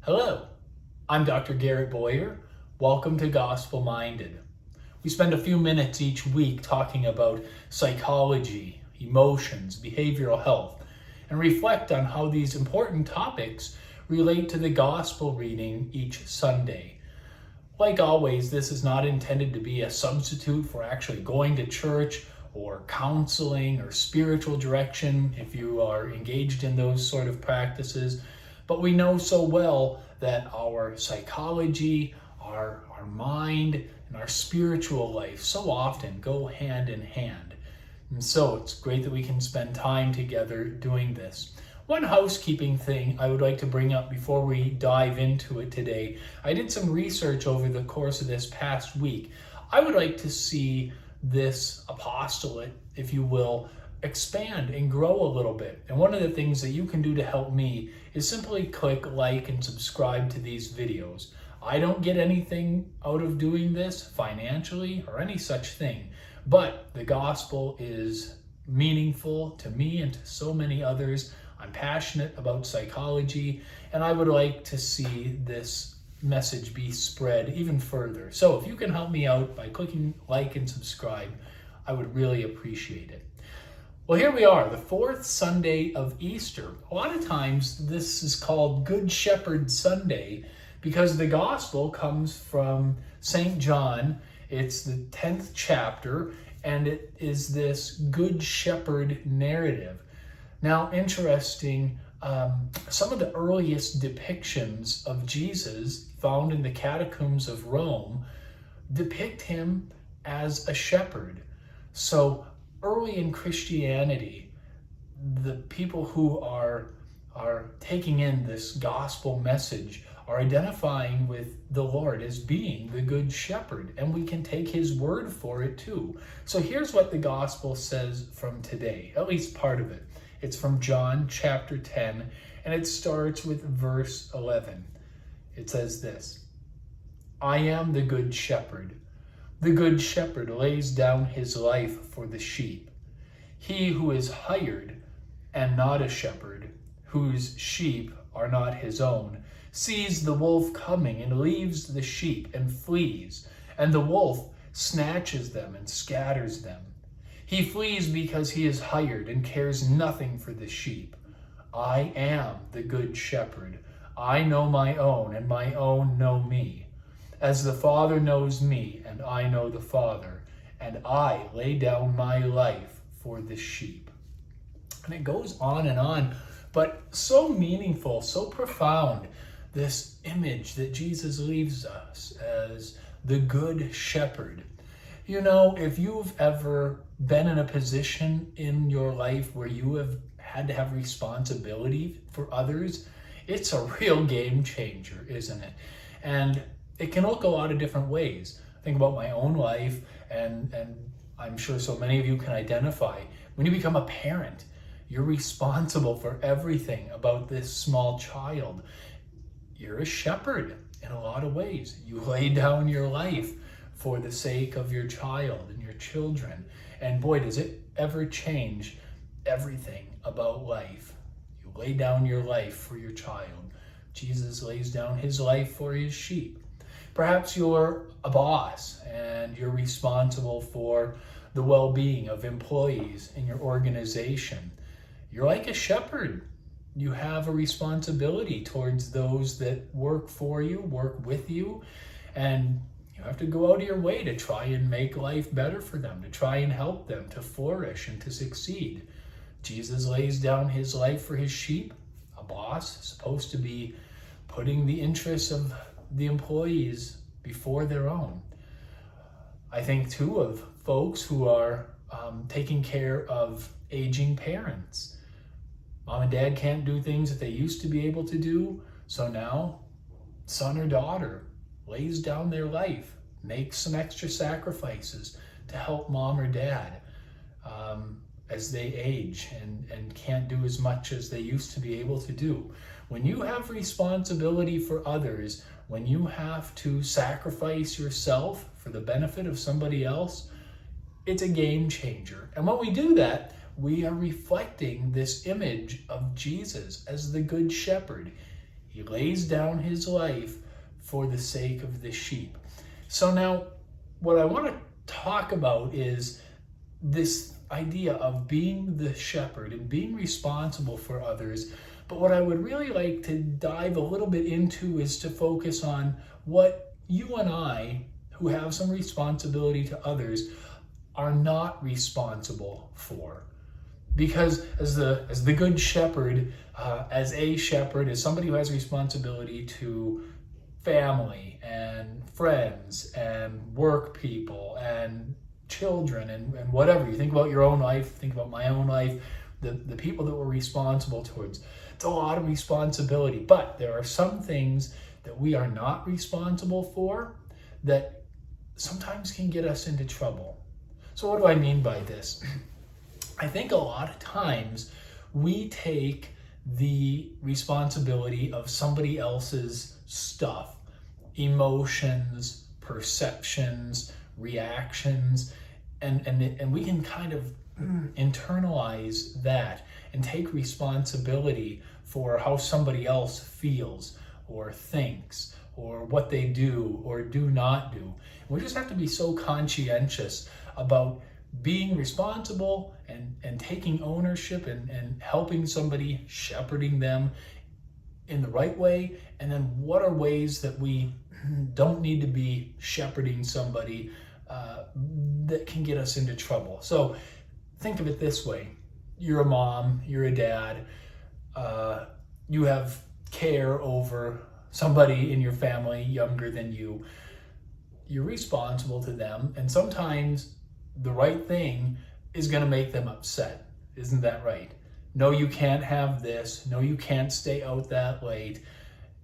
Hello, I'm Dr. Garrett Boyer. Welcome to Gospel Minded. We spend a few minutes each week talking about psychology, emotions, behavioral health, and reflect on how these important topics relate to the gospel reading each Sunday. Like always, this is not intended to be a substitute for actually going to church or counseling or spiritual direction if you are engaged in those sort of practices. But we know so well that our psychology, our mind, and our spiritual life so often go hand in hand. And so it's great that we can spend time together doing this. One housekeeping thing I would like to bring up before we dive into it today. I did some research over the course of this past week. I would like to see this apostolate, if you will, expand and grow a little bit. And one of the things that you can do to help me is simply click like and subscribe to these videos. I don't get anything out of doing this financially or any such thing, but the gospel is meaningful to me and to so many others. I'm passionate about psychology, and I would like to see this message be spread even further. So if you can help me out by clicking like and subscribe, I would really appreciate it. Well, here we are, the fourth Sunday of Easter. A lot of times this is called Good Shepherd Sunday because the gospel comes from St. John. It's the 10th chapter, and it is this Good Shepherd narrative. Now, interesting, some of the earliest depictions of Jesus found in the catacombs of Rome depict him as a shepherd. So early in Christianity, the people who are taking in this gospel message are identifying with the Lord as being the good shepherd, and we can take his word for it too. So here's what the gospel says from today, at least part of it. It's from John chapter 10, and it starts with verse 11. It says this: I am the good shepherd. The good shepherd lays down his life for the sheep. He who is hired and not a shepherd, whose sheep are not his own, sees the wolf coming and leaves the sheep and flees, and the wolf snatches them and scatters them. He flees because he is hired and cares nothing for the sheep. I am the good shepherd. I know my own, and my own know me. As the Father knows me, and I know the Father, and I lay down my life for the sheep. And it goes on, but so meaningful, so profound, this image that Jesus leaves us as the good shepherd. You know, if you've ever been in a position in your life where you have had to have responsibility for others, it's a real game changer, isn't it? And it can look a lot of different ways. Think about my own life, and I'm sure so many of you can identify. When you become a parent, you're responsible for everything about this small child. You're a shepherd in a lot of ways. You lay down your life for the sake of your child and your children. And boy, does it ever change everything about life. You lay down your life for your child. Jesus lays down his life for his sheep. Perhaps you're a boss and you're responsible for the well-being of employees in your organization. You're like a shepherd. You have a responsibility towards those that work for you, work with you, and you have to go out of your way to try and make life better for them, to try and help them to flourish and to succeed. Jesus lays down his life for his sheep. A boss is supposed to be putting the interests of the employees before their own. I think too of folks who are taking care of aging parents. Mom and dad can't do things that they used to be able to do, so now son or daughter lays down their life, makes some extra sacrifices to help mom or dad as they age and can't do as much as they used to be able to do. When you have responsibility for others, when you have to sacrifice yourself for the benefit of somebody else, it's a game changer. And when we do that, we are reflecting this image of Jesus as the Good Shepherd. He lays down his life for the sake of the sheep. So now, what I want to talk about is this idea of being the shepherd and being responsible for others. But what I would really like to dive a little bit into is to focus on what you and I, who have some responsibility to others, are not responsible for. Because as the good shepherd, as a shepherd, as somebody who has responsibility to family and friends and work people and children and whatever, you think about your own life, think about my own life, the people that we're responsible towards. It's a lot of responsibility, but there are some things that we are not responsible for that sometimes can get us into trouble. So what do I mean by this? I think a lot of times we take the responsibility of somebody else's stuff, emotions, perceptions, reactions, and we can kind of internalize that and take responsibility for how somebody else feels or thinks or what they do or do not do. We just have to be so conscientious about being responsible and taking ownership and helping somebody, shepherding them in the right way. And then what are ways that we don't need to be shepherding somebody that can get us into trouble. So think of it this way. You're a mom, you're a dad, you have care over somebody in your family younger than you. You're responsible to them, and sometimes the right thing is going to make them upset. Isn't that right? No, you can't have this. No, you can't stay out that late.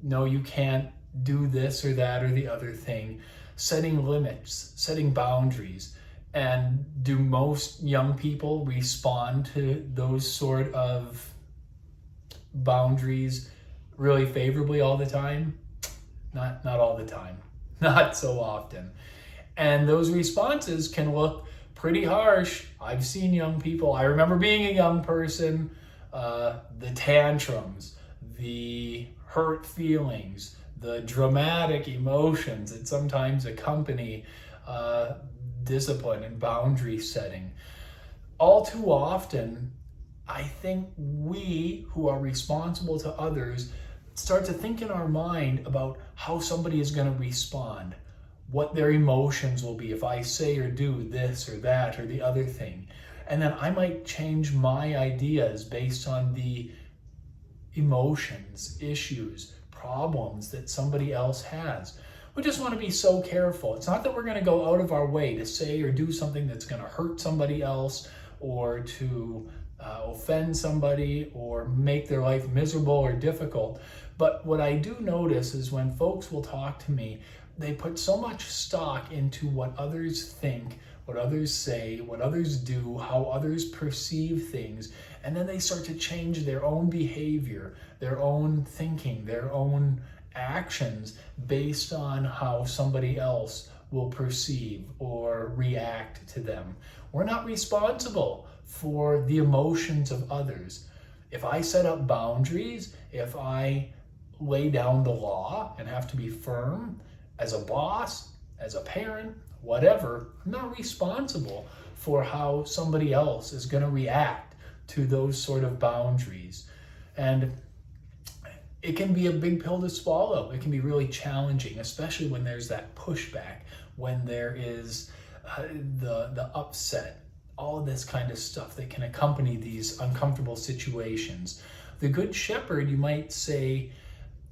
No, you can't do this or that or the other thing. Setting limits, setting boundaries. And do most young people respond to those sort of boundaries really favorably all the time? Not all the time. Not so often. And those responses can look pretty harsh. I've seen young people. I remember being a young person, the tantrums, the hurt feelings, the dramatic emotions that sometimes accompany discipline and boundary setting. All too often, I think we who are responsible to others start to think in our mind about how somebody is going to respond, what their emotions will be if I say or do this or that or the other thing. And then I might change my ideas based on the emotions, issues, problems that somebody else has. We just want to be so careful. It's not that we're going to go out of our way to say or do something that's going to hurt somebody else or to offend somebody or make their life miserable or difficult. But what I do notice is when folks will talk to me, they put so much stock into what others think, what others say, what others do, how others perceive things, and then they start to change their own behavior, their own thinking, their own actions based on how somebody else will perceive or react to them. We're not responsible for the emotions of others. If I set up boundaries, if I lay down the law and have to be firm as a boss, as a parent, whatever, I'm not responsible for how somebody else is going to react to those sort of boundaries. And it can be a big pill to swallow. It can be really challenging, especially when there's that pushback, when there is the upset, all of this kind of stuff that can accompany these uncomfortable situations. The Good Shepherd, you might say,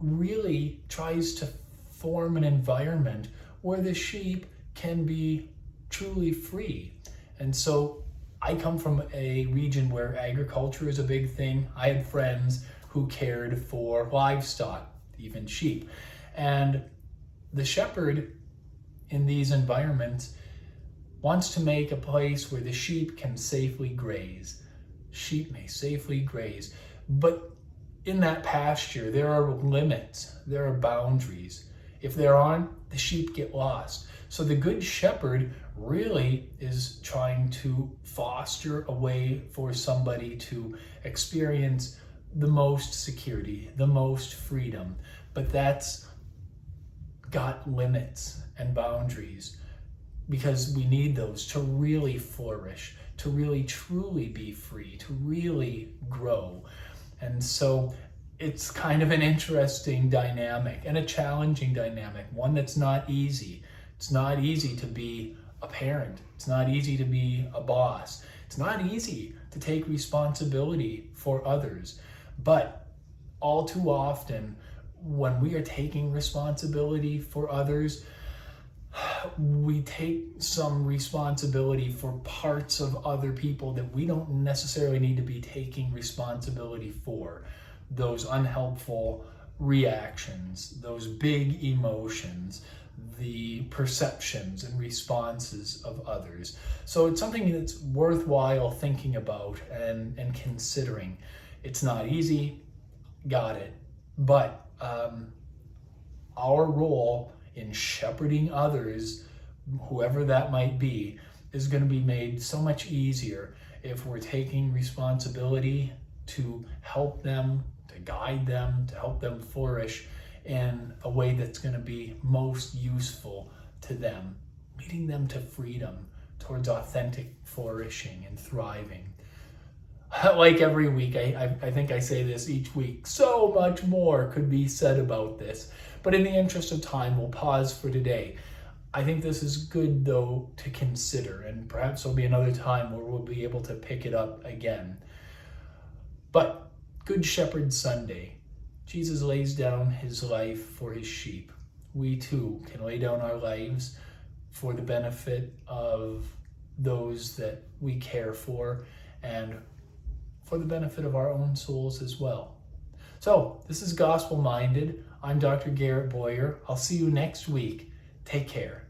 really tries to form an environment where the sheep can be truly free. And so I come from a region where agriculture is a big thing. I had friends who cared for livestock, even sheep. And the shepherd in these environments wants to make a place where the sheep can safely graze. Sheep may safely graze. But in that pasture, there are limits, there are boundaries. If there aren't, the sheep get lost. So the Good Shepherd really is trying to foster a way for somebody to experience the most security, the most freedom, but that's got limits and boundaries, because we need those to really flourish, to really truly be free, to really grow. And so it's kind of an interesting dynamic and a challenging dynamic, one that's not easy. It's not easy to be a parent. It's not easy to be a boss. It's not easy to take responsibility for others. But all too often, when we are taking responsibility for others, we take some responsibility for parts of other people that we don't necessarily need to be taking responsibility for. Those unhelpful reactions, those big emotions, the perceptions and responses of others. So it's something that's worthwhile thinking about and considering. It's not easy, got it, but our role in shepherding others, whoever that might be, is going to be made so much easier if we're taking responsibility to help them, to guide them, to help them flourish in a way that's going to be most useful to them, leading them to freedom, towards authentic flourishing and thriving. Like every week, I think I say this each week, so much more could be said about this. But in the interest of time, we'll pause for today. I think this is good, though, to consider, and perhaps there'll be another time where we'll be able to pick it up again. But Good Shepherd Sunday, Jesus lays down his life for his sheep. We too can lay down our lives for the benefit of those that we care for and for the benefit of our own souls as well. So this is Gospel Minded. I'm Dr. Garrett Boyer. I'll see you next week. Take care.